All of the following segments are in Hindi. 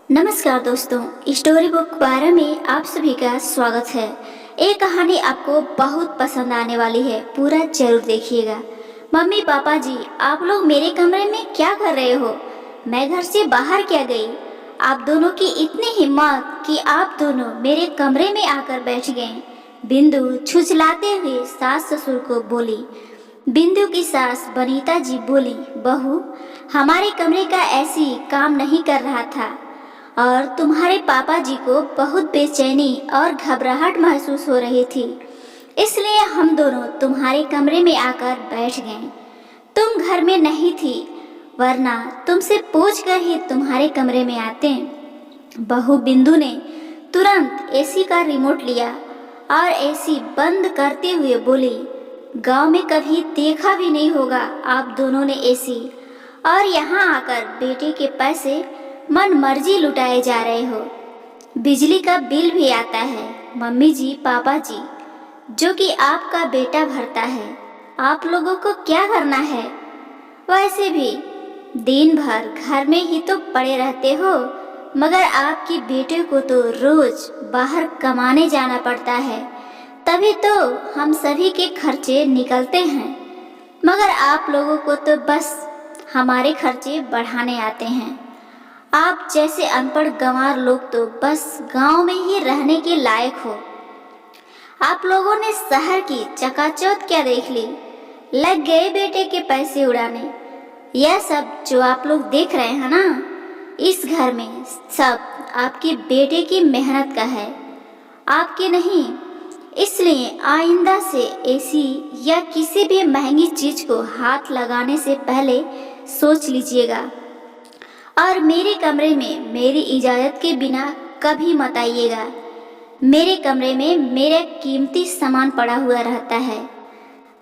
नमस्कार दोस्तों, स्टोरी बुक 12 में आप सभी का स्वागत है। ये कहानी आपको बहुत पसंद आने वाली है, पूरा जरूर देखिएगा। मम्मी पापा जी, आप लोग मेरे कमरे में क्या कर रहे हो? मैं घर से बाहर क्या गई? आप दोनों की इतनी हिम्मत कि आप दोनों मेरे कमरे में आकर बैठ गए। बिंदु छुछलाते हुए सास ससुर को बोली। बिंदु की सास बनीता जी बोली, बहू, हमारे कमरे का ऐसी काम नहीं कर रहा था और तुम्हारे पापा जी को बहुत बेचैनी और घबराहट महसूस हो रही थी, इसलिए हम दोनों तुम्हारे कमरे में आकर बैठ गए। तुम घर में नहीं थी, वरना तुमसे पूछकर ही तुम्हारे कमरे में आते। बहू बिंदु ने तुरंत एसी का रिमोट लिया और एसी बंद करते हुए बोली, गांव में कभी देखा भी नहीं होगा आप दोनों ने एसी, और यहाँ आकर बेटे के पैसे मन मर्जी लुटाए जा रहे हो। बिजली का बिल भी आता है मम्मी जी पापा जी, जो कि आपका बेटा भरता है। आप लोगों को क्या करना है? वैसे भी दिन भर घर में ही तो पड़े रहते हो, मगर आपके बेटे को तो रोज बाहर कमाने जाना पड़ता है, तभी तो हम सभी के खर्चे निकलते हैं। मगर आप लोगों को तो बस हमारे खर्चे बढ़ाने आते हैं। आप जैसे अनपढ़ गंवार लोग तो बस गांव में ही रहने के लायक हो। आप लोगों ने शहर की चकाचौंध क्या देख ली? लग गए बेटे के पैसे उड़ाने। यह सब जो आप लोग देख रहे हैं ना, इस घर में सब आपके बेटे की मेहनत का है, आपके नहीं। इसलिए आइंदा से एसी या किसी भी महंगी चीज को हाथ लगाने से पहले सोच लीजिएगा। और मेरे कमरे में मेरी इजाज़त के बिना कभी मत आइएगा। मेरे कमरे में मेरा कीमती सामान पड़ा हुआ रहता है।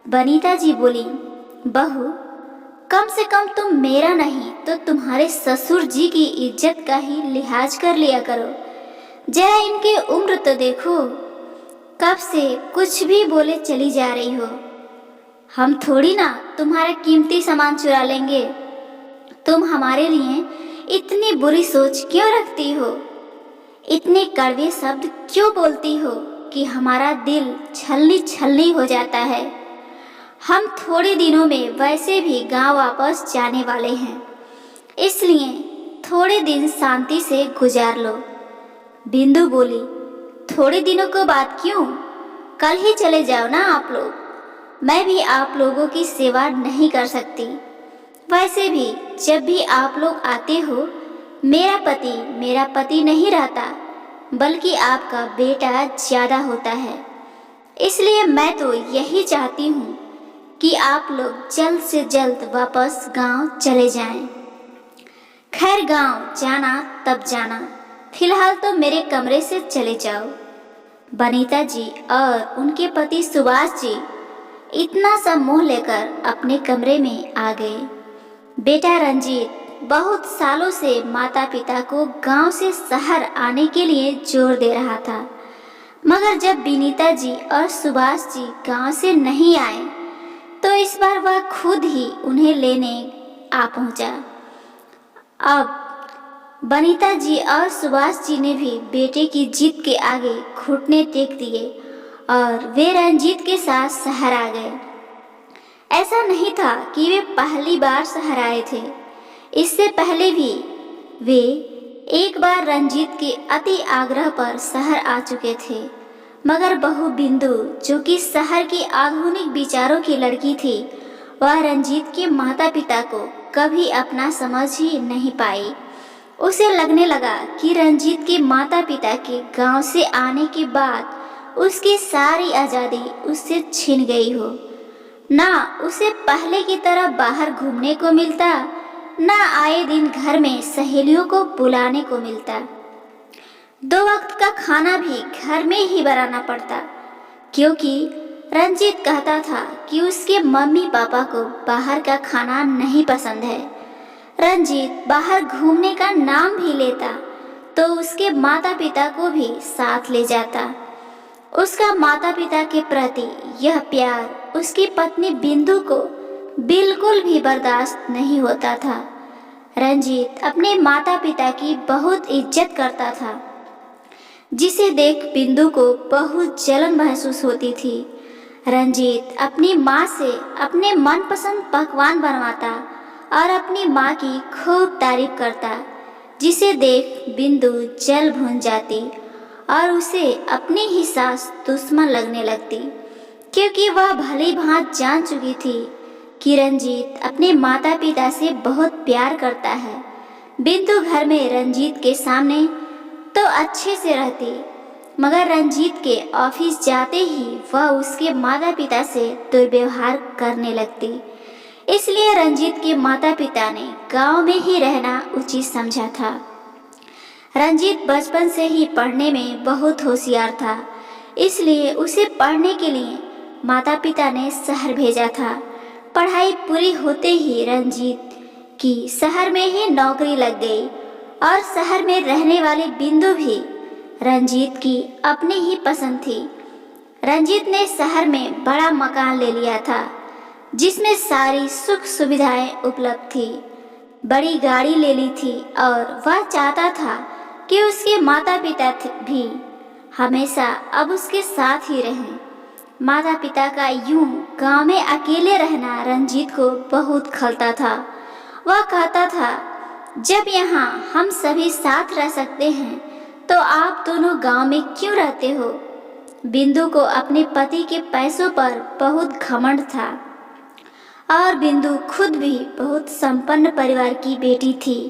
बनीता जी बोली, बहू, कम से कम तुम मेरा नहीं तो तुम्हारे ससुर जी की इज्जत का ही लिहाज कर लिया करो। जरा इनकी उम्र तो देखो, कब से कुछ भी बोले चली जा रही हो। हम थोड़ी ना तुम्हारा कीमती सामान चुरा लेंगे। तुम हमारे लिए इतनी बुरी सोच क्यों रखती हो? इतने कड़वे शब्द क्यों बोलती हो कि हमारा दिल छलनी छलनी हो जाता है। हम थोड़े दिनों में वैसे भी गांव वापस जाने वाले हैं, इसलिए थोड़े दिन शांति से गुजार लो। बिंदु बोली, थोड़े दिनों को बात क्यों, कल ही चले जाओ ना आप लोग। मैं भी आप लोगों की सेवा नहीं कर सकती। वैसे भी जब भी आप लोग आते हो, मेरा पति नहीं रहता, बल्कि आपका बेटा ज़्यादा होता है। इसलिए मैं तो यही चाहती हूँ कि आप लोग जल्द से जल्द वापस गांव चले जाएं। खैर, गांव जाना तब जाना, फिलहाल तो मेरे कमरे से चले जाओ। बनीता जी और उनके पति सुभाष जी इतना सा मुंह लेकर अपने कमरे में आ गए। बेटा रंजीत बहुत सालों से माता पिता को गांव से शहर आने के लिए जोर दे रहा था, मगर जब बिनीता जी और सुभाष जी गांव से नहीं आए तो इस बार वह खुद ही उन्हें लेने आ पहुंचा। अब बनीता जी और सुभाष जी ने भी बेटे की जिद के आगे घुटने टेक दिए और वे रंजीत के साथ शहर आ गए। ऐसा नहीं था कि वे पहली बार शहर आए थे। इससे पहले भी वे एक बार रंजीत के अति आग्रह पर शहर आ चुके थे, मगर बहू बिंदु, जो कि शहर की आधुनिक विचारों की लड़की थी, वह रंजीत के माता पिता को कभी अपना समझ ही नहीं पाई। उसे लगने लगा कि रंजीत के माता पिता के गांव से आने के बाद उसकी सारी आज़ादी उससे छिन गई हो। ना उसे पहले की तरह बाहर घूमने को मिलता, ना आए दिन घर में सहेलियों को बुलाने को मिलता। 2 वक्त का खाना भी घर में ही बनाना पड़ता, क्योंकि रंजीत कहता था कि उसके मम्मी पापा को बाहर का खाना नहीं पसंद है। रंजीत बाहर घूमने का नाम भी लेता तो उसके माता पिता को भी साथ ले जाता। उसका माता पिता के प्रति यह प्यार उसकी पत्नी बिंदु को बिल्कुल भी बर्दाश्त नहीं होता था। रंजीत अपने माता पिता की बहुत इज्जत करता था, जिसे देख बिंदु को बहुत जलन महसूस होती थी। रंजीत अपनी माँ से अपने मनपसंद पकवान बनवाता और अपनी माँ की खूब तारीफ करता, जिसे देख बिंदु जल भून जाती और उसे अपनी ही सास दुश्मन लगने लगती, क्योंकि वह भली भांति जान चुकी थी कि रंजीत अपने माता पिता से बहुत प्यार करता है। बिंदु घर में रंजीत के सामने तो अच्छे से रहती, मगर रंजीत के ऑफिस जाते ही वह उसके माता पिता से दुर्व्यवहार करने लगती। इसलिए रंजीत के माता पिता ने गांव में ही रहना उचित समझा था। रंजीत बचपन से ही पढ़ने में बहुत होशियार था, इसलिए उसे पढ़ने के लिए माता पिता ने शहर भेजा था। पढ़ाई पूरी होते ही रंजीत की शहर में ही नौकरी लग गई और शहर में रहने वाली बिंदु भी रंजीत की अपनी ही पसंद थी। रंजीत ने शहर में बड़ा मकान ले लिया था, जिसमें सारी सुख सुविधाएं उपलब्ध थी। बड़ी गाड़ी ले ली थी और वह चाहता था कि उसके माता पिता भी हमेशा अब उसके साथ ही रहें। माता पिता का यूं गांव में अकेले रहना रंजीत को बहुत खलता था। वह कहता था, जब यहाँ हम सभी साथ रह सकते हैं तो आप दोनों गांव में क्यों रहते हो। बिंदु को अपने पति के पैसों पर बहुत घमंड था और बिंदु खुद भी बहुत संपन्न परिवार की बेटी थी,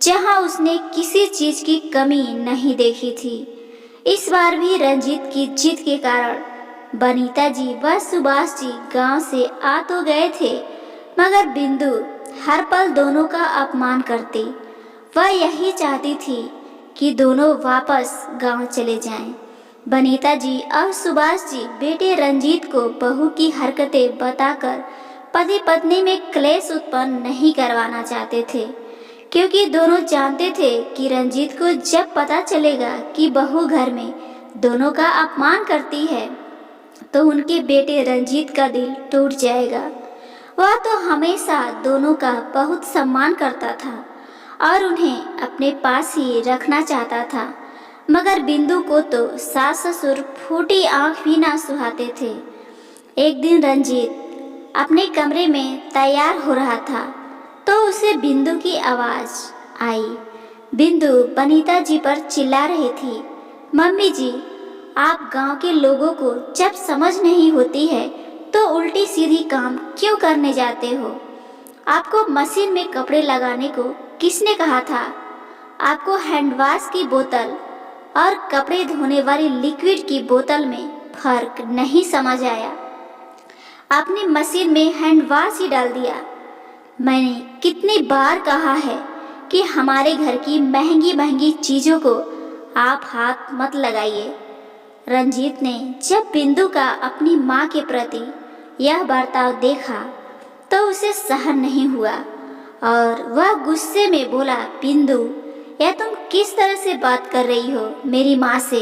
जहां उसने किसी चीज की कमी नहीं देखी थी। इस बार भी रंजीत की जिद के कारण बनीता जी व सुभाष जी गांव से आ तो गए थे, मगर बिंदु हर पल दोनों का अपमान करती। वह यही चाहती थी कि दोनों वापस गांव चले जाएं। बनीता जी और सुभाष जी बेटे रंजीत को बहू की हरकतें बताकर पति पत्नी में क्लेश उत्पन्न नहीं करवाना चाहते थे, क्योंकि दोनों जानते थे कि रंजीत को जब पता चलेगा कि बहू घर में दोनों का अपमान करती है तो उनके बेटे रंजीत का दिल टूट जाएगा। वह तो हमेशा दोनों का बहुत सम्मान करता था और उन्हें अपने पास ही रखना चाहता था, मगर बिंदु को तो सास ससुर फूटी आंख भी ना सुहाते थे। एक दिन रंजीत अपने कमरे में तैयार हो रहा था तो उसे बिंदु की आवाज आई। बिंदु बनीता जी पर चिल्ला रही थी, मम्मी जी, आप गांव के लोगों को जब समझ नहीं होती है तो उल्टी सीधी काम क्यों करने जाते हो। आपको मशीन में कपड़े लगाने को किसने कहा था। आपको हैंड वॉश की बोतल और कपड़े धोने वाली लिक्विड की बोतल में फर्क नहीं समझ आया। आपने मशीन में हैंड वॉश ही डाल दिया। मैंने कितनी बार कहा है कि हमारे घर की महंगी महंगी चीज़ों को आप हाथ मत लगाइए। रंजीत ने जब बिंदु का अपनी माँ के प्रति यह बर्ताव देखा तो उसे सहन नहीं हुआ और वह गुस्से में बोला, बिंदु, यह तुम किस तरह से बात कर रही हो मेरी माँ से।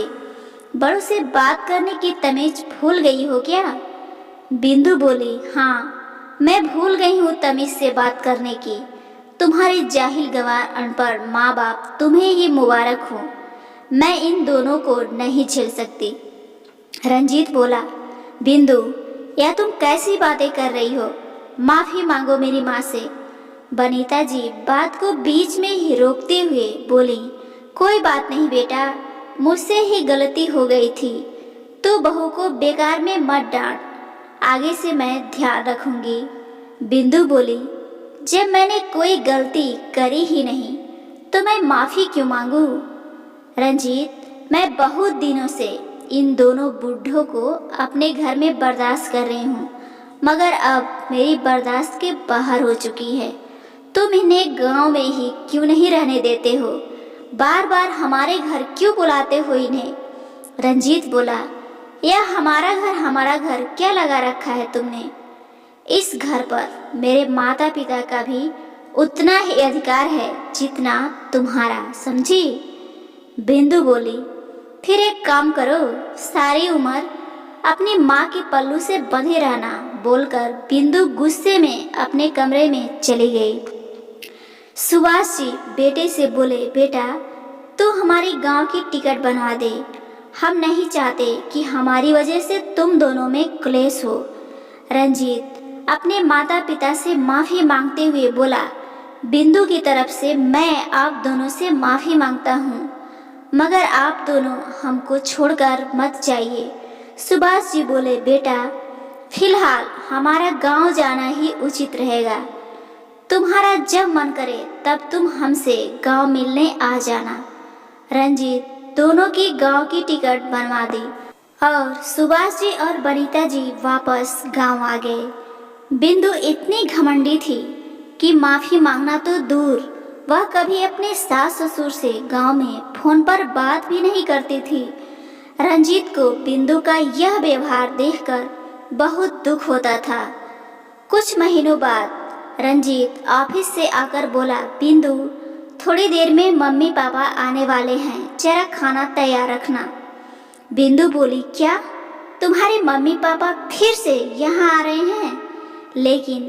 बड़ों से बात करने की तमीज भूल गई हो क्या। बिंदु बोली, हाँ, मैं भूल गई हूँ तमीज से बात करने की। तुम्हारे जाहिल गंवार अनपढ़ माँ बाप तुम्हें ही मुबारक हो। मैं इन दोनों को नहीं झेल सकती। रंजीत बोला, बिंदु, यह तुम कैसी बातें कर रही हो। माफ़ी मांगो मेरी माँ से। बनीता जी बात को बीच में ही रोकते हुए बोली, कोई बात नहीं बेटा, मुझसे ही गलती हो गई थी। तू बहू को बेकार में मत डांट, आगे से मैं ध्यान रखूंगी। बिंदु बोली, जब मैंने कोई गलती करी ही नहीं तो मैं माफ़ी क्यों मांगू। रंजीत, मैं बहुत दिनों से इन दोनों बूढ़ों को अपने घर में बर्दाश्त कर रही हूँ, मगर अब मेरी बर्दाश्त के बाहर हो चुकी है। तुम इन्हें गांव में ही क्यों नहीं रहने देते हो। बार बार हमारे घर क्यों बुलाते हो इन्हें। रंजीत बोला, यह हमारा घर क्या लगा रखा है तुमने। इस घर पर मेरे माता पिता का भी उतना ही अधिकार है जितना तुम्हारा, समझी। बिंदु बोली, फिर एक काम करो, सारी उम्र अपनी माँ के पल्लू से बंधे रहना। बोलकर बिंदु गुस्से में अपने कमरे में चली गई। सुभाष जी बेटे से बोले, बेटा तू हमारे गांव की टिकट बनवा दे। हम नहीं चाहते कि हमारी वजह से तुम दोनों में क्लेश हो। रंजीत अपने माता पिता से माफ़ी मांगते हुए बोला, बिंदु की तरफ से मैं आप दोनों से माफ़ी मांगता हूँ, मगर आप दोनों हमको छोड़कर मत जाइए। सुभाष जी बोले, बेटा फिलहाल हमारा गांव जाना ही उचित रहेगा। तुम्हारा जब मन करे तब तुम हमसे गांव मिलने आ जाना। रंजीत दोनों की गांव की टिकट बनवा दी और सुभाष जी और बनीता जी वापस गांव आ गए। बिंदु इतनी घमंडी थी कि माफ़ी मांगना तो दूर, वह कभी अपने सास ससुर से गांव में फोन पर बात भी नहीं करती थी। रंजीत को बिंदु का यह व्यवहार देखकर बहुत दुख होता था। कुछ महीनों बाद रंजीत ऑफिस से आकर बोला, बिंदु थोड़ी देर में मम्मी पापा आने वाले हैं, जरा खाना तैयार रखना। बिंदु बोली, क्या तुम्हारे मम्मी पापा फिर से यहाँ आ रहे हैं? लेकिन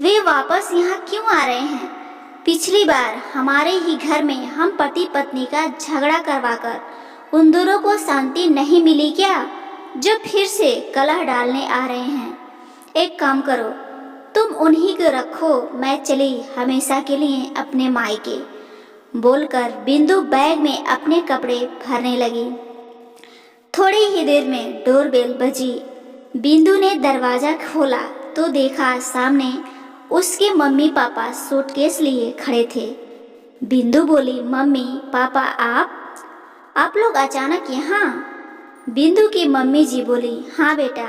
वे वापस यहाँ क्यों आ रहे हैं? पिछली बार हमारे ही घर में हम पति पत्नी का झगड़ा करवाकर उन दोनों को शांति नहीं मिली क्या, जो फिर से कलह डालने आ रहे हैं? एक काम करो, तुम उन्हीं को रखो, मैं चली हमेशा के लिए अपने मायके। बोलकर बिंदु बैग में अपने कपड़े भरने लगी। थोड़ी ही देर में डोरबेल बजी। बिंदु ने दरवाज़ा खोला तो देखा सामने उसके मम्मी पापा सूटकेस लिए खड़े थे। बिंदु बोली, मम्मी पापा आप लोग अचानक यहाँ? बिंदु की मम्मी जी बोली, हाँ बेटा,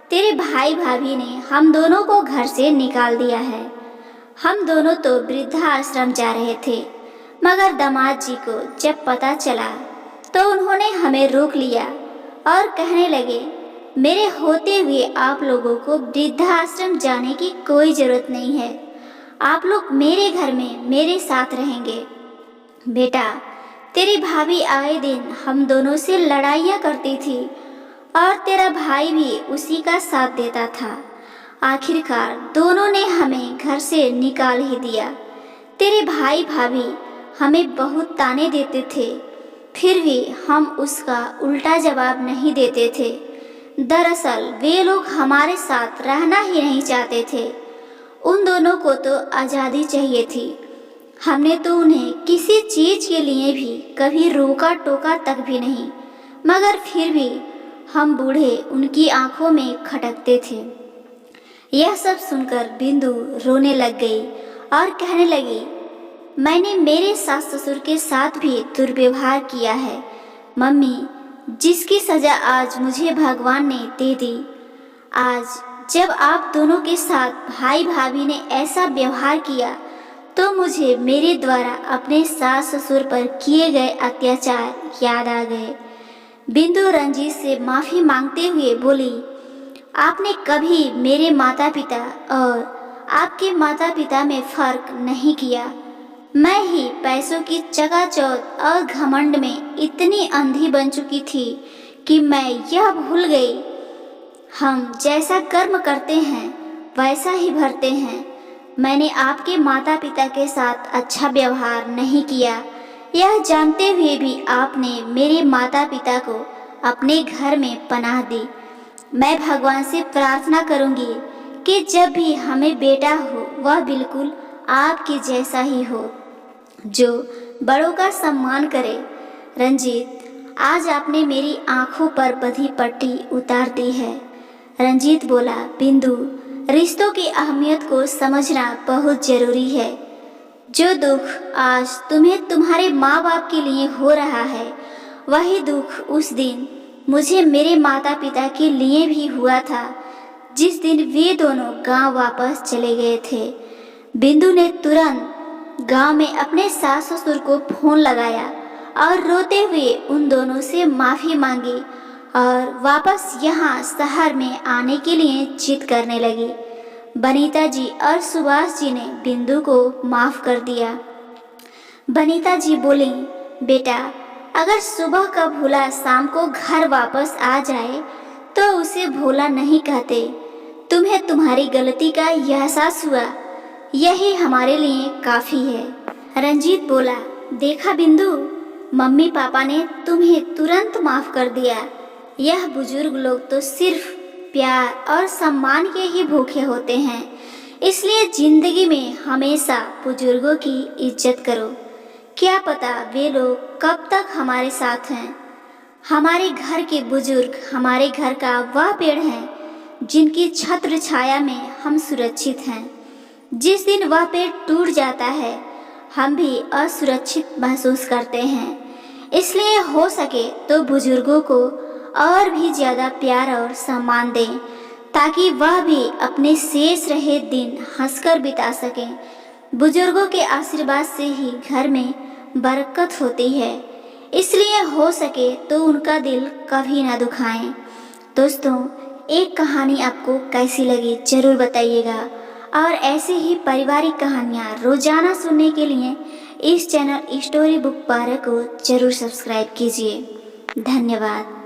तेरे भाई भाभी ने हम दोनों को घर से निकाल दिया है। हम दोनों तो वृद्धाश्रम जा रहे थे, मगर दामाद जी को जब पता चला तो उन्होंने हमें रोक लिया और कहने लगे, मेरे होते हुए आप लोगों को वृद्धाश्रम जाने की कोई ज़रूरत नहीं है, आप लोग मेरे घर में मेरे साथ रहेंगे। बेटा तेरी भाभी आए दिन हम दोनों से लड़ाइयाँ करती थी और तेरा भाई भी उसी का साथ देता था। आखिरकार दोनों ने हमें घर से निकाल ही दिया। तेरे भाई भाभी हमें बहुत ताने देते थे, फिर भी हम उसका उल्टा जवाब नहीं देते थे। दरअसल वे लोग हमारे साथ रहना ही नहीं चाहते थे। उन दोनों को तो आज़ादी चाहिए थी। हमने तो उन्हें किसी चीज़ के लिए भी कभी रोका टोका तक भी नहीं, मगर फिर भी हम बूढ़े उनकी आंखों में खटकते थे। यह सब सुनकर बिंदु रोने लग गई और कहने लगी, मैंने मेरे सास ससुर के साथ भी दुर्व्यवहार किया है। मम्मी, जिसकी सज़ा आज मुझे भगवान ने दे दी, आज जब आप दोनों के साथ भाई भाभी ने ऐसा व्यवहार किया तो मुझे मेरे द्वारा अपने सास ससुर पर किए गए अत्याचार याद आ गए। बिंदु रंजीत से माफ़ी मांगते हुए बोली, आपने कभी मेरे माता पिता और आपके माता पिता में फ़र्क नहीं किया। मैं ही पैसों की चकाचौंध और घमंड में इतनी अंधी बन चुकी थी कि मैं यह भूल गई, हम जैसा कर्म करते हैं वैसा ही भरते हैं। मैंने आपके माता पिता के साथ अच्छा व्यवहार नहीं किया, यह जानते हुए भी आपने मेरे माता पिता को अपने घर में पनाह दी। मैं भगवान से प्रार्थना करूंगी कि जब भी हमें बेटा हो वह बिल्कुल आपके जैसा ही हो, जो बड़ों का सम्मान करे। रंजीत, आज आपने मेरी आंखों पर बंधी पट्टी उतार दी है। रंजीत बोला, बिंदु, रिश्तों की अहमियत को समझना बहुत ज़रूरी है। जो दुख आज तुम्हें तुम्हारे माँ बाप के लिए हो रहा है, वही दुख उस दिन मुझे मेरे माता पिता के लिए भी हुआ था, जिस दिन वे दोनों गांव वापस चले गए थे। बिंदु ने तुरंत गांव में अपने सास ससुर को फ़ोन लगाया और रोते हुए उन दोनों से माफ़ी मांगी और वापस यहाँ शहर में आने के लिए जिद करने लगी। बनीता जी और सुभाष जी ने बिंदु को माफ़ कर दिया। बनीता जी बोली, बेटा, अगर सुबह का भूला शाम को घर वापस आ जाए तो उसे भूला नहीं कहते। तुम्हें तुम्हारी गलती का एहसास हुआ, यही हमारे लिए काफ़ी है। रंजीत बोला, देखा बिंदु, मम्मी पापा ने तुम्हें तुरंत माफ़ कर दिया। यह बुजुर्ग लोग तो सिर्फ प्यार और सम्मान के ही भूखे होते हैं, इसलिए ज़िंदगी में हमेशा बुजुर्गों की इज्जत करो। क्या पता वे लोग कब तक हमारे साथ हैं। हमारे घर के बुजुर्ग हमारे घर का वह पेड़ है जिनकी छत्र छाया में हम सुरक्षित हैं। जिस दिन वह पेड़ टूट जाता है, हम भी असुरक्षित महसूस करते हैं। इसलिए हो सके तो बुजुर्गों को और भी ज़्यादा प्यार और सम्मान दें, ताकि वह भी अपने शेष रहे दिन हंसकर बिता सकें। बुजुर्गों के आशीर्वाद से ही घर में बरकत होती है, इसलिए हो सके तो उनका दिल कभी ना दुखाएं। दोस्तों, एक कहानी आपको कैसी लगी ज़रूर बताइएगा, और ऐसे ही पारिवारिक कहानियाँ रोजाना सुनने के लिए इस चैनल स्टोरी बुक 12 को ज़रूर सब्सक्राइब कीजिए। धन्यवाद।